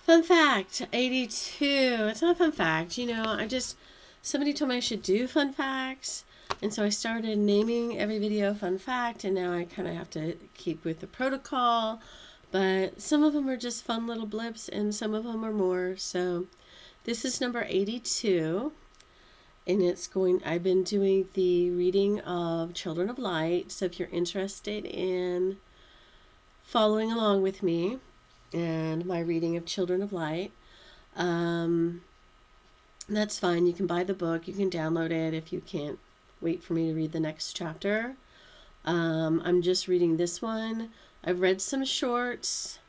Fun fact 82. It's not a fun fact. Somebody told me I should do fun facts. And so I started naming every video fun fact. And now I kind of have to keep with the protocol. But some of them are just fun little blips and some of them are more. So this is number 82. And I've been doing the reading of Children of Light. So if you're interested in following along with me and my reading of Children of Light, that's fine. You can buy the book. You can download it if you can't wait for me to read the next chapter. I'm just reading this one. I've read some shorts,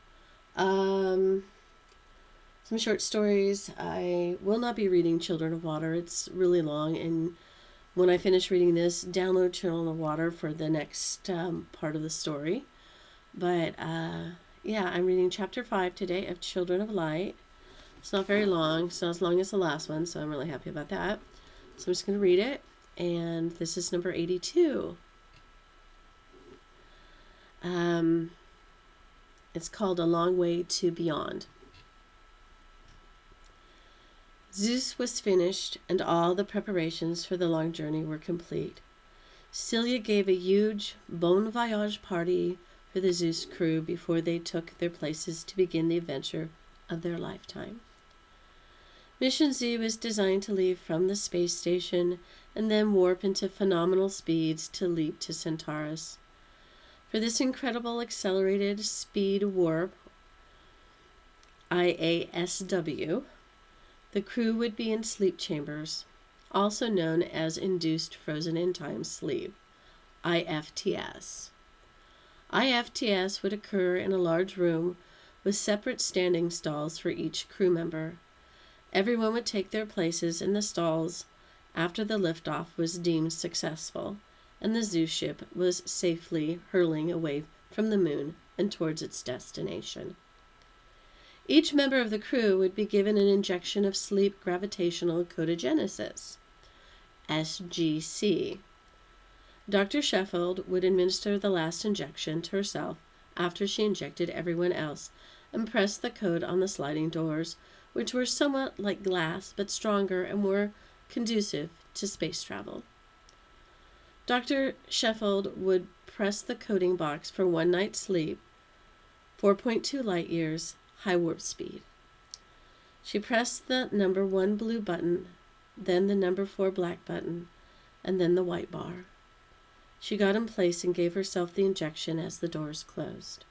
some short stories. I will not be reading Children of Water. It's really long, and when I finish reading this, download Children of Water for the next part of the story. But yeah, I'm reading chapter 5 today of Children of Light. It's not very long. It's not as long as the last one, so I'm really happy about that. So I'm just going to read it, and this is number 82. It's called A Long Way to Beyond. Zeus was finished, and all the preparations for the long journey were complete. Celia gave a huge bon voyage party for the Zeus crew before they took their places to begin the adventure of their lifetime. Mission Z was designed to leave from the space station and then warp into phenomenal speeds to leap to Centaurus. For this incredible accelerated speed warp, IASW, the crew would be in sleep chambers, also known as induced frozen in time sleep, IFTS. IFTS would occur in a large room with separate standing stalls for each crew member. Everyone would take their places in the stalls after the liftoff was deemed successful and the Zeus ship was safely hurling away from the moon and towards its destination. Each member of the crew would be given an injection of sleep gravitational codogenesis, SGC. Dr. Sheffield would administer the last injection to herself after she injected everyone else and pressed the code on the sliding doors, which were somewhat like glass but stronger and more conducive to space travel. Dr. Sheffield would press the coding box for 1 night's sleep, 4.2 light years, high warp speed. She pressed the number 1 blue button, then the number 4 black button, and then the white bar. She got in place and gave herself the injection as the doors closed.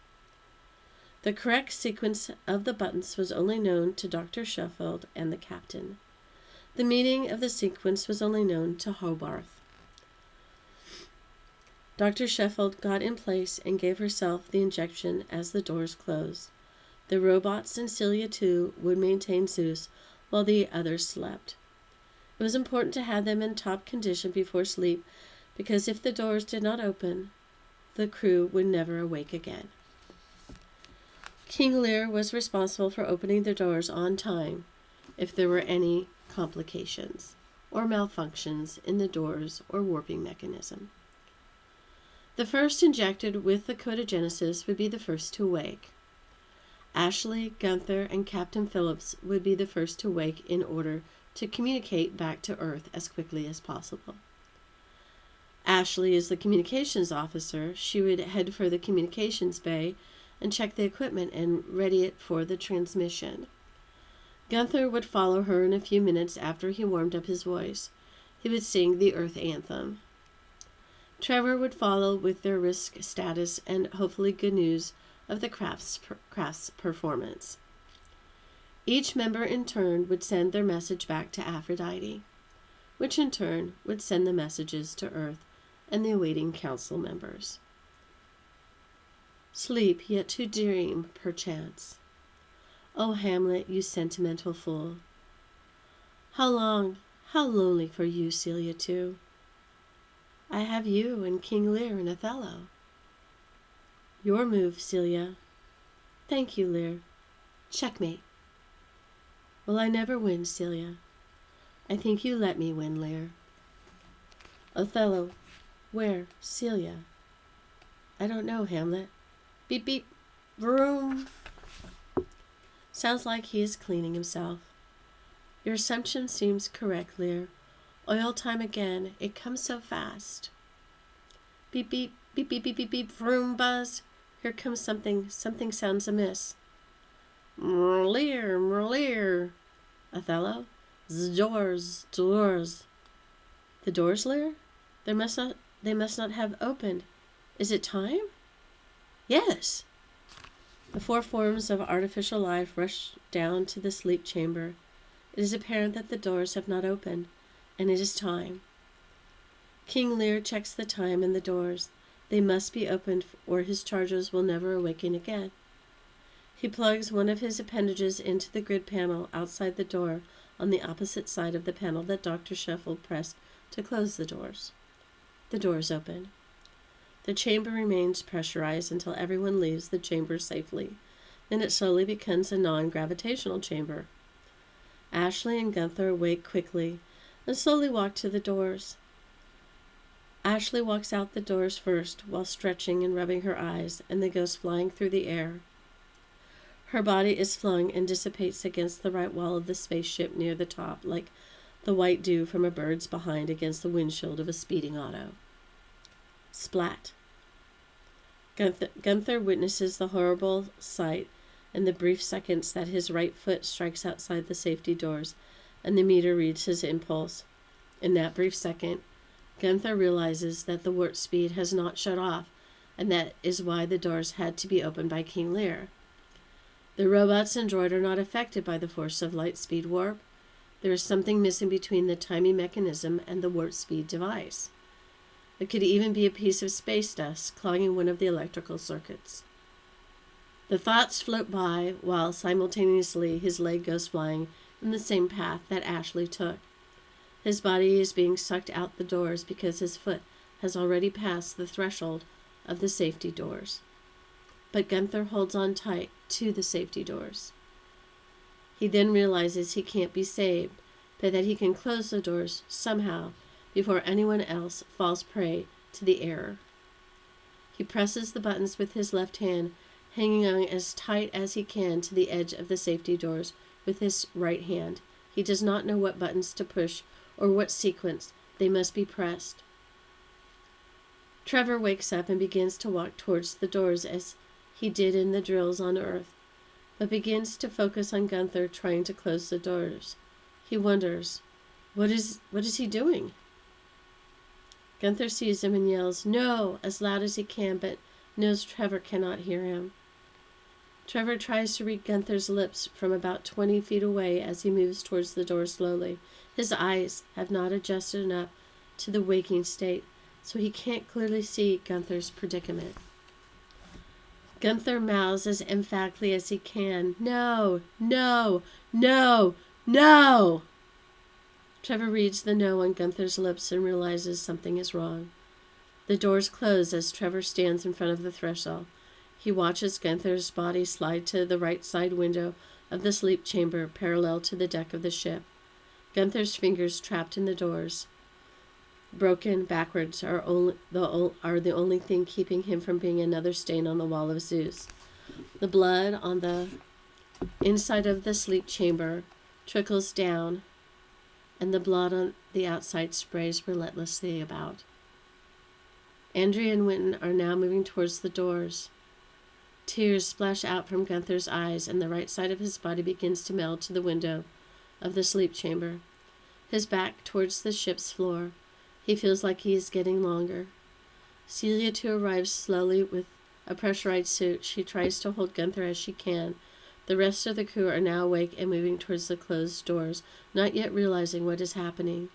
The correct sequence of the buttons was only known to Dr. Sheffield and the captain. The meaning of the sequence was only known to Hobarth. Dr. Sheffield got in place and gave herself the injection as the doors closed. The robots and Celia too would maintain Zeus while the others slept. It was important to have them in top condition before sleep because if the doors did not open, the crew would never awake again. King Lear was responsible for opening the doors on time if there were any complications or malfunctions in the doors or warping mechanism. The first injected with the codogenesis would be the first to awake. Ashley, Gunther, and Captain Phillips would be the first to wake in order to communicate back to Earth as quickly as possible. Ashley is the communications officer. She would head for the communications bay and check the equipment and ready it for the transmission. Gunther would follow her in a few minutes after he warmed up his voice. He would sing the Earth Anthem. Trevor would follow with their risk status and hopefully good news of the craft's performance. Each member in turn would send their message back to Aphrodite, which in turn would send the messages to Earth and the awaiting council members. Sleep, yet to dream, perchance. O Hamlet, you sentimental fool. How long, how lonely for you, Celia, too. I have you and King Lear and Othello. Your move, Celia. Thank you, Lear. Checkmate. Will I never win, Celia? I think you let me win, Lear. Othello. Where? Celia. I don't know, Hamlet. Beep, beep. Vroom. Sounds like he is cleaning himself. Your assumption seems correct, Lear. Oil time again. It comes so fast. Beep, beep, beep, beep, beep, beep, beep, vroom, buzz. Here comes something. Something sounds amiss. Lear. Othello? Doors. The doors, Lear? They must not have opened. Is it time? Yes. The four forms of artificial life rush down to the sleep chamber. It is apparent that the doors have not opened, and it is time. King Lear checks the time and the doors. They must be opened, or his charges will never awaken again. He plugs one of his appendages into the grid panel outside the door on the opposite side of the panel that Dr. Sheffield pressed to close the doors. The doors open. The chamber remains pressurized until everyone leaves the chamber safely. Then it slowly becomes a non-gravitational chamber. Ashley and Gunther awake quickly and slowly walk to the doors. Ashley walks out the doors first while stretching and rubbing her eyes, and then goes flying through the air. Her body is flung and dissipates against the right wall of the spaceship near the top, like the white dew from a bird's behind against the windshield of a speeding auto. Splat. Gunther witnesses the horrible sight in the brief seconds that his right foot strikes outside the safety doors, and the meter reads his impulse. In that brief second, Gunther realizes that the warp speed has not shut off, and that is why the doors had to be opened by King Lear. The robots and droid are not affected by the force of light speed warp. There is something missing between the timing mechanism and the warp speed device. It could even be a piece of space dust clogging one of the electrical circuits. The thoughts float by while simultaneously his leg goes flying in the same path that Ashley took. His body is being sucked out the doors because his foot has already passed the threshold of the safety doors. But Gunther holds on tight to the safety doors. He then realizes he can't be saved, but that he can close the doors somehow before anyone else falls prey to the error. He presses the buttons with his left hand, hanging on as tight as he can to the edge of the safety doors with his right hand. He does not know what buttons to push or what sequence they must be pressed. Trevor wakes up and begins to walk towards the doors as he did in the drills on Earth, but begins to focus on Gunther trying to close the doors. He wonders, what is he doing? Gunther sees him and yells, "No!" as loud as he can, but knows Trevor cannot hear him. Trevor tries to read Gunther's lips from about 20 feet away as he moves towards the door slowly. His eyes have not adjusted enough to the waking state, so he can't clearly see Gunther's predicament. Gunther mouths as emphatically as he can, "No, no, no, no!" Trevor reads the no on Gunther's lips and realizes something is wrong. The doors close as Trevor stands in front of the threshold. He watches Gunther's body slide to the right side window of the sleep chamber parallel to the deck of the ship. Gunther's fingers trapped in the doors, broken backwards, are the only thing keeping him from being another stain on the wall of Zeus. The blood on the inside of the sleep chamber trickles down, and the blood on the outside sprays relentlessly about. Andrea and Winton are now moving towards the doors. Tears splash out from Gunther's eyes, and the right side of his body begins to meld to the window of the sleep chamber. His back towards the ship's floor. He feels like he is getting longer. Celia, too, arrives slowly with a pressurized suit. She tries to hold Gunther as she can. The rest of the crew are now awake and moving towards the closed doors, not yet realizing what is happening.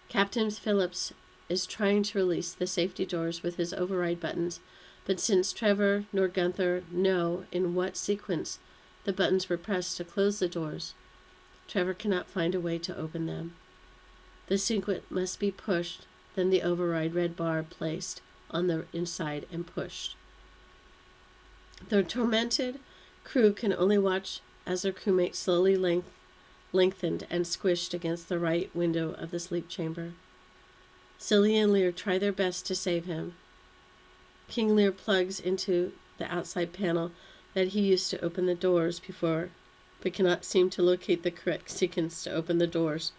Captain Phillips is trying to release the safety doors with his override buttons, but since Trevor nor Gunther know in what sequence the buttons were pressed to close the doors, Trevor cannot find a way to open them. The sequence must be pushed, then the override red bar placed on the inside and pushed. The tormented crew can only watch as their crewmate slowly lengthened and squished against the right window of the sleep chamber. Celia and Lear try their best to save him. King Lear plugs into the outside panel, that he used to open the doors before, but cannot seem to locate the correct sequence to open the doors.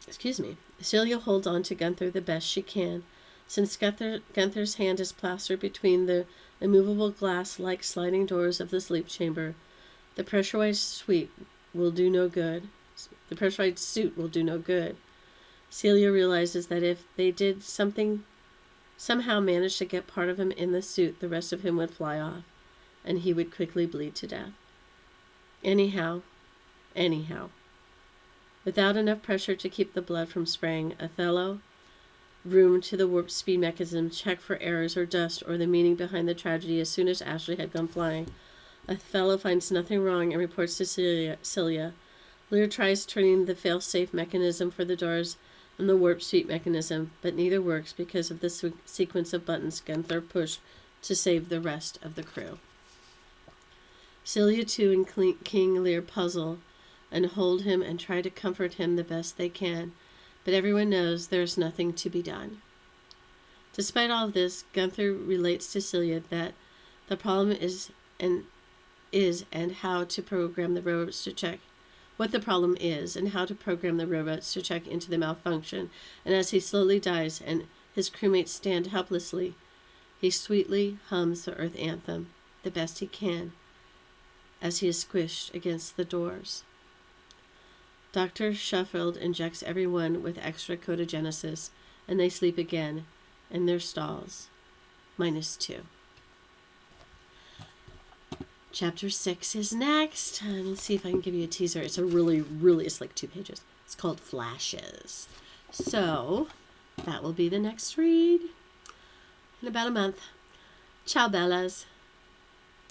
Excuse me. Celia holds on to Gunther the best she can. Since Gunther's hand is plastered between the immovable glass-like sliding doors of the sleep chamber, the pressurized suit will do no good. Celia realizes that if they did somehow manage to get part of him in the suit, the rest of him would fly off, and he would quickly bleed to death. Anyhow, without enough pressure to keep the blood from spraying, Othello roomed to the warp speed mechanism, checked for errors or dust or the meaning behind the tragedy as soon as Ashley had gone flying. Othello finds nothing wrong and reports to Celia. Lear tries turning the fail-safe mechanism for the doors and the warp speed mechanism, but neither works because of the sequence of buttons Gunther pushed to save the rest of the crew. Celia, too, and King Lear puzzle and hold him and try to comfort him the best they can, but everyone knows there is nothing to be done. Despite all of this, Gunther relates to Celia that the problem is how to program the robots to check what the problem is and how to program the robots to check into the malfunction, and as he slowly dies and his crewmates stand helplessly, he sweetly hums the Earth anthem the best he can as he is squished against the doors. Dr. Sheffield injects everyone with extra codogenesis, and they sleep again in their stalls, -2. Chapter 6 is next. Let's see if I can give you a teaser. It's it's like 2 pages. It's called Flashes. So, that will be the next read in about a month. Ciao, Bellas.